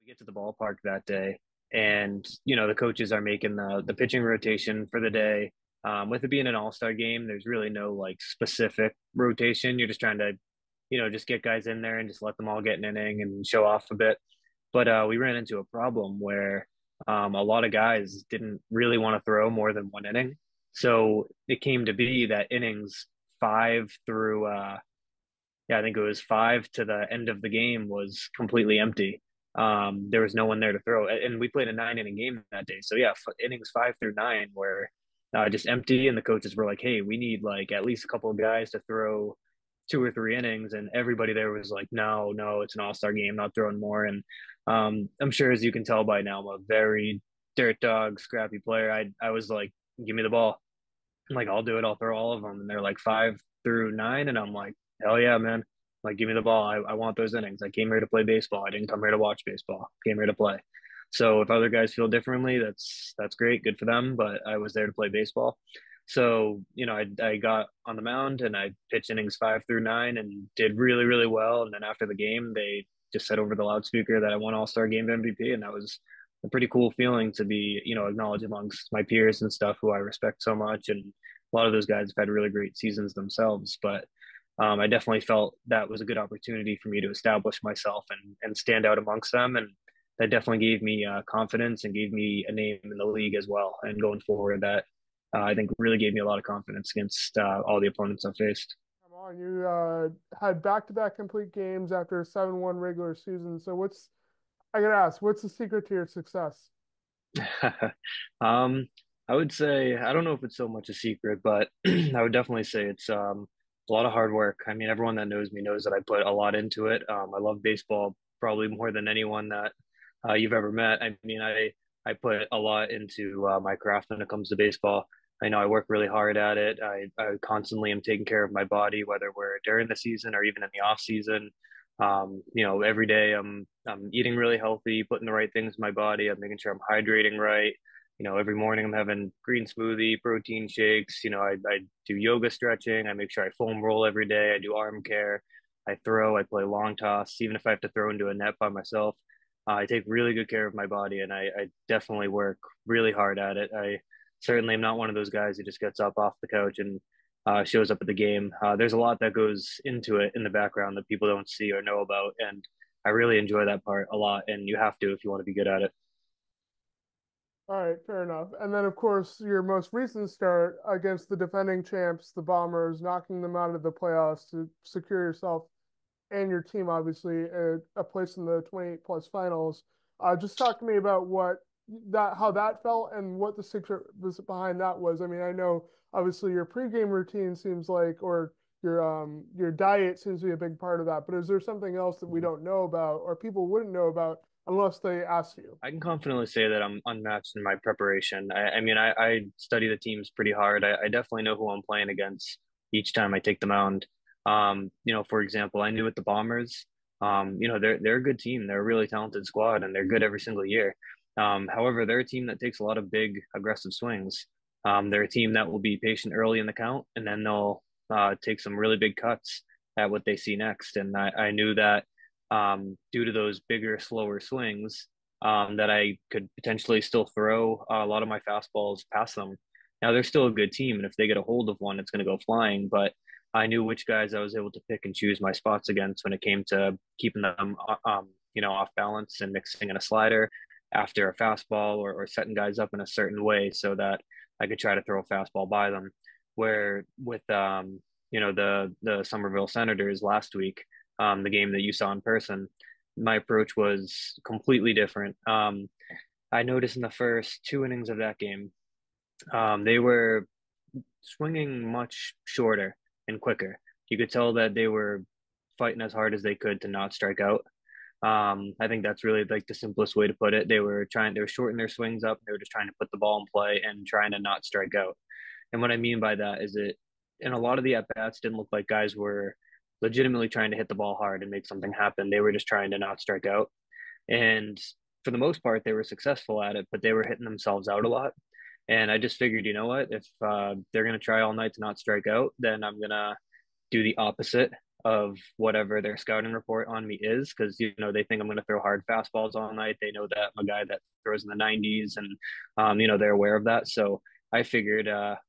We get to the ballpark that day, and the coaches are making the pitching rotation for the day. With it being an all-star game, there's really no like specific rotation. You're just trying to, just get guys in there and just let them all get an inning and show off a bit. But we ran into a problem where a lot of guys didn't really want to throw more than one inning. So it came to be that innings five through yeah, I think it was five to the end of the game was completely empty. There was no one there to throw, and we played a 9 inning game that day. So yeah, innings five through nine were just empty, and the coaches were like, "Hey, we need like at least a couple of guys to throw 2 or 3 innings," and everybody there was like, "No, no, it's an all-star game, not throwing more." And I'm sure, as you can tell by now, I'm a very dirt dog, scrappy player. I was like, "Give me the ball." I'm like, I'll do it. I'll throw all of them. And they're like five through nine. And I'm like, hell yeah, man. Like, give me the ball. I want those innings. I came here to play baseball. I didn't come here to watch baseball. I came here to play. So if other guys feel differently, that's great. Good for them. But I was there to play baseball. So, I got on the mound and I pitched innings five through nine and did really, really well. And then after the game, they just said over the loudspeaker that I won All-Star Game MVP. And that was a pretty cool feeling to be, acknowledged amongst my peers and stuff who I respect so much. And a lot of those guys have had really great seasons themselves. But I definitely felt that was a good opportunity for me to establish myself and stand out amongst them. And that definitely gave me confidence and gave me a name in the league as well. And going forward, that I think really gave me a lot of confidence against all the opponents I faced. Come on, you had back-to-back complete games after a 7-1 regular season. So I gotta ask, what's the secret to your success? um, I would say I don't know if it's so much a secret, but I would definitely say it's a lot of hard work. I mean, everyone that knows me knows that I put a lot into it. I love baseball probably more than anyone that you've ever met. I mean, I put a lot into my craft when it comes to baseball. I know I work really hard at it. I constantly am taking care of my body, whether we're during the season or even in the off season. Every day I'm eating really healthy, putting the right things in my body. I'm making sure I'm hydrating right. Every morning I'm having green smoothie, protein shakes. I do yoga stretching. I make sure I foam roll every day. I do arm care. I play long toss, even if I have to throw into a net by myself. I take really good care of my body, and I definitely work really hard at it. I certainly am not one of those guys who just gets up off the couch and shows up at the game. There's a lot that goes into it in the background that people don't see or know about, and I really enjoy that part a lot. And you have to if you want to be good at it. All right, fair enough. And then, of course, your most recent start against the defending champs, the Bombers, knocking them out of the playoffs to secure yourself and your team, obviously, a place in the 28 plus finals. Just talk to me about how that felt and what the secret was behind that was. I mean, I know obviously your pregame routine seems like, or your diet seems to be a big part of that. But is there something else that we don't know about, or people wouldn't know about unless they ask you? I can confidently say that I'm unmatched in my preparation. I mean, I study the teams pretty hard. I definitely know who I'm playing against each time I take the mound. For example, I knew with the Bombers, they're a good team. They're a really talented squad, and they're good every single year. However, they're a team that takes a lot of big, aggressive swings. They're a team that will be patient early in the count, and then they'll take some really big cuts at what they see next. And I knew that due to those bigger, slower swings, that I could potentially still throw a lot of my fastballs past them. Now they're still a good team, and if they get a hold of one, it's going to go flying. But I knew which guys I was able to pick and choose my spots against when it came to keeping them, off balance and mixing in a slider after a fastball or setting guys up in a certain way so that I could try to throw a fastball by them. Where with the Somerville Senators last week, the game that you saw in person, my approach was completely different. I noticed in the first 2 innings of that game, they were swinging much shorter and quicker. You could tell that they were fighting as hard as they could to not strike out. I think that's really like the simplest way to put it. They were shortening their swings up. They were just trying to put the ball in play and trying to not strike out. And what I mean by that is in a lot of the at bats didn't look like guys were legitimately trying to hit the ball hard and make something happen. They were just trying to not strike out. And for the most part, they were successful at it, but they were hitting themselves out a lot. And I just figured, you know what? If they're going to try all night to not strike out, then I'm going to do the opposite. of whatever their scouting report on me is, because they think I'm going to throw hard fastballs all night. They know that I'm a guy that throws in the 90s, and they're aware of that. So I figured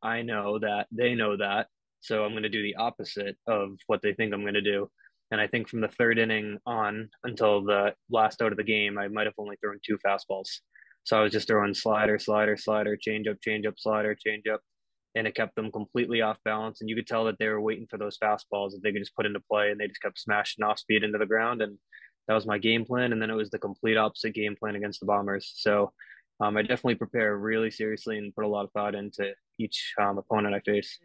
I know that they know that, so I'm going to do the opposite of what they think I'm going to do. And I think from the third inning on until the last out of the game, I might have only thrown two fastballs. So I was just throwing slider, slider, slider, change up, slider, change up, and it kept them completely off balance. And you could tell that they were waiting for those fastballs that they could just put into play, and they just kept smashing off speed into the ground. And that was my game plan. And then it was the complete opposite game plan against the Bombers. So I definitely prepare really seriously and put a lot of thought into each opponent I face.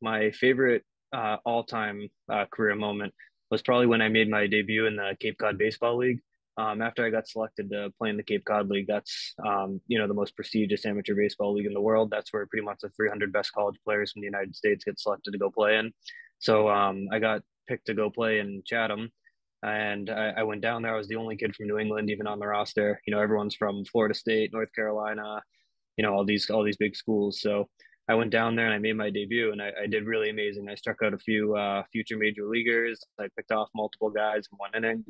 My favorite all-time career moment was probably when I made my debut in the Cape Cod Baseball League. After I got selected to play in the Cape Cod League, that's the most prestigious amateur baseball league in the world. That's where pretty much the 300 best college players from the United States get selected to go play in. So I got picked to go play in Chatham, and I went down there. I was the only kid from New England, even on the roster. Everyone's from Florida State, North Carolina, all these big schools. So I went down there and I made my debut, and I did really amazing. I struck out a few future major leaguers. I picked off multiple guys in one inning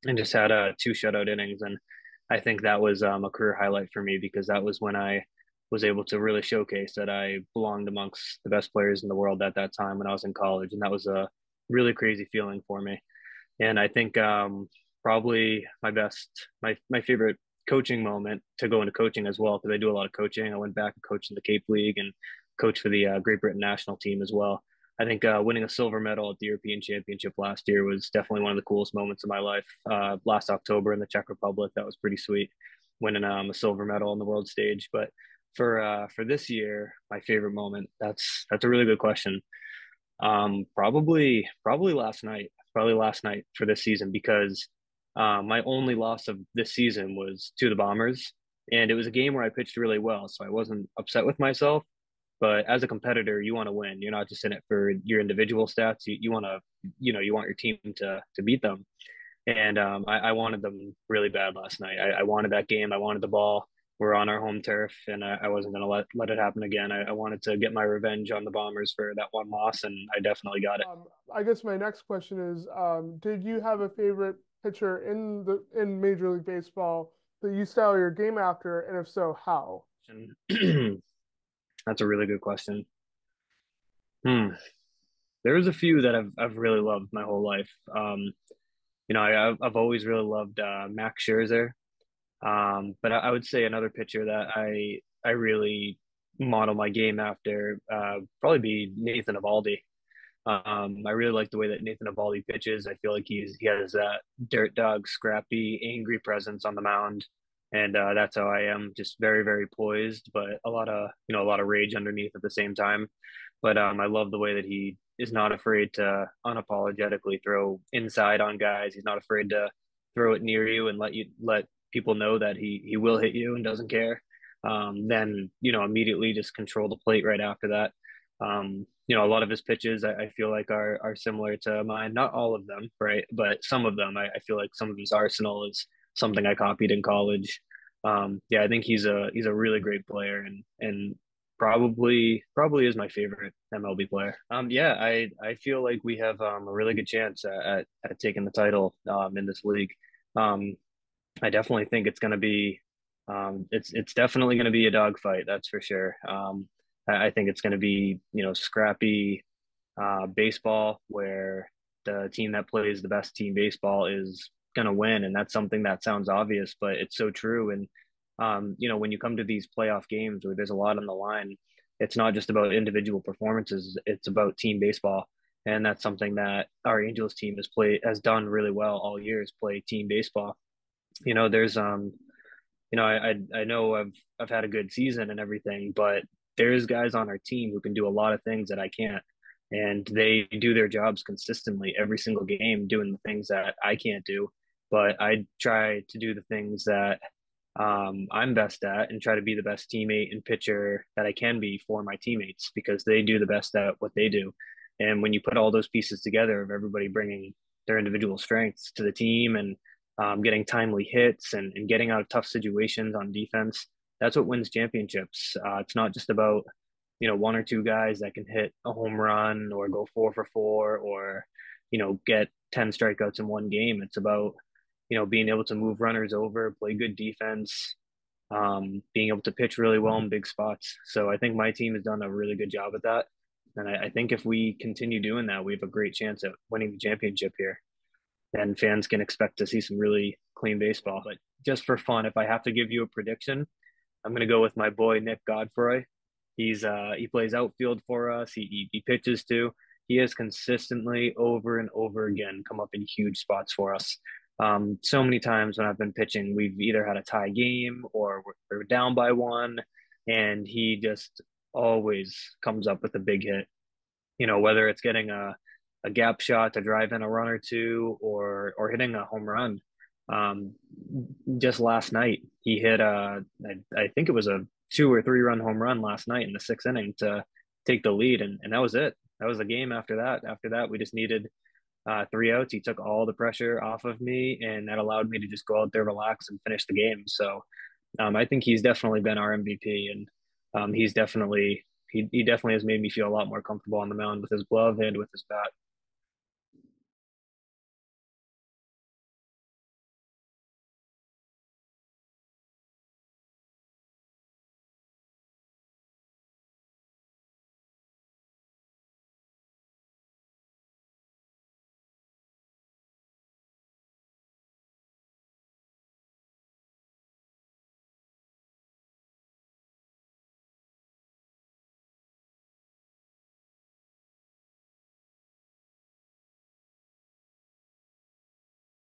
and just had two shutout innings. And I think that was a career highlight for me, because that was when I was able to really showcase that I belonged amongst the best players in the world at that time when I was in college. And that was a really crazy feeling for me. And I think probably my favorite coaching moment to go into coaching as well, because I do a lot of coaching. I went back and coached in the Cape League and coached for the Great Britain national team as well. I think winning a silver medal at the European Championship last year was definitely one of the coolest moments of my life. Last October in the Czech Republic, that was pretty sweet, winning a silver medal on the world stage. But for this year, my favorite moment, that's a really good question. Probably last night. Probably last night for this season, because my only loss of this season was to the Bombers, and it was a game where I pitched really well, so I wasn't upset with myself. But as a competitor, you want to win. You're not just in it for your individual stats. You want to, you want your team to beat them. And I wanted them really bad last night. I wanted that game. I wanted the ball. We're on our home turf, and I wasn't going to let it happen again. I wanted to get my revenge on the Bombers for that one loss, and I definitely got it. I guess my next question is, did you have a favorite pitcher in Major League Baseball that you style your game after, and if so, how? That's a really good question. Hmm. There's a few that I've really loved my whole life. I've always really loved Max Scherzer. But I would say another pitcher that I really model my game after probably be Nathan Eovaldi. I really like the way that Nathan Eovaldi pitches. I feel like he has that dirt dog, scrappy, angry presence on the mound, and that's how I am. Just very, very poised, but a lot of rage underneath at the same time. But I love the way that he is not afraid to unapologetically throw inside on guys. He's not afraid to throw it near you and let people know that he will hit you and doesn't care. Then immediately just control the plate right after that. A lot of his pitches I feel like are similar to mine. Not all of them, right? But some of them. I feel like some of his arsenal is something I copied in college. Yeah, I think he's a really great player, and probably is my favorite MLB player. Yeah, I feel like we have a really good chance at taking the title in this league. Um, I definitely think it's going to be it's definitely going to be a dogfight, that's for sure. I think it's going to be scrappy baseball, where the team that plays the best team baseball is going to win, and that's something that sounds obvious, but it's so true. And when you come to these playoff games where there's a lot on the line, it's not just about individual performances; it's about team baseball. And that's something that our Angels team has done really well all year, is play team baseball. There's I know I've had a good season and everything, but there's guys on our team who can do a lot of things that I can't, and they do their jobs consistently every single game, doing the things that I can't do. But I try to do the things that I'm best at, and try to be the best teammate and pitcher that I can be for my teammates, because they do the best at what they do. And when you put all those pieces together of everybody bringing their individual strengths to the team, and getting timely hits, and getting out of tough situations on defense, that's what wins championships. It's not just about one or two guys that can hit a home run or go 4 for 4, or get 10 strikeouts in one game. It's about, being able to move runners over, play good defense, being able to pitch really well in big spots. So I think my team has done a really good job at that. And I think if we continue doing that, we have a great chance at winning the championship here. And fans can expect to see some really clean baseball. But just for fun, if I have to give you a prediction, I'm going to go with my boy Nick Godfrey. He plays outfield for us. He pitches too. He has consistently over and over again come up in huge spots for us. So many times when I've been pitching, we've either had a tie game or we're down by one, and he just always comes up with a big hit. Whether it's getting a gap shot to drive in a run or two, or hitting a home run. Um, just last night, he hit I think it was a 2 or 3 run home run last night in the sixth inning to take the lead, and that was it. That was the game after that. After that, we just needed 3 outs. He took all the pressure off of me, and that allowed me to just go out there, relax, and finish the game. So I think he's definitely been our MVP, and he definitely has made me feel a lot more comfortable on the mound with his glove and with his bat.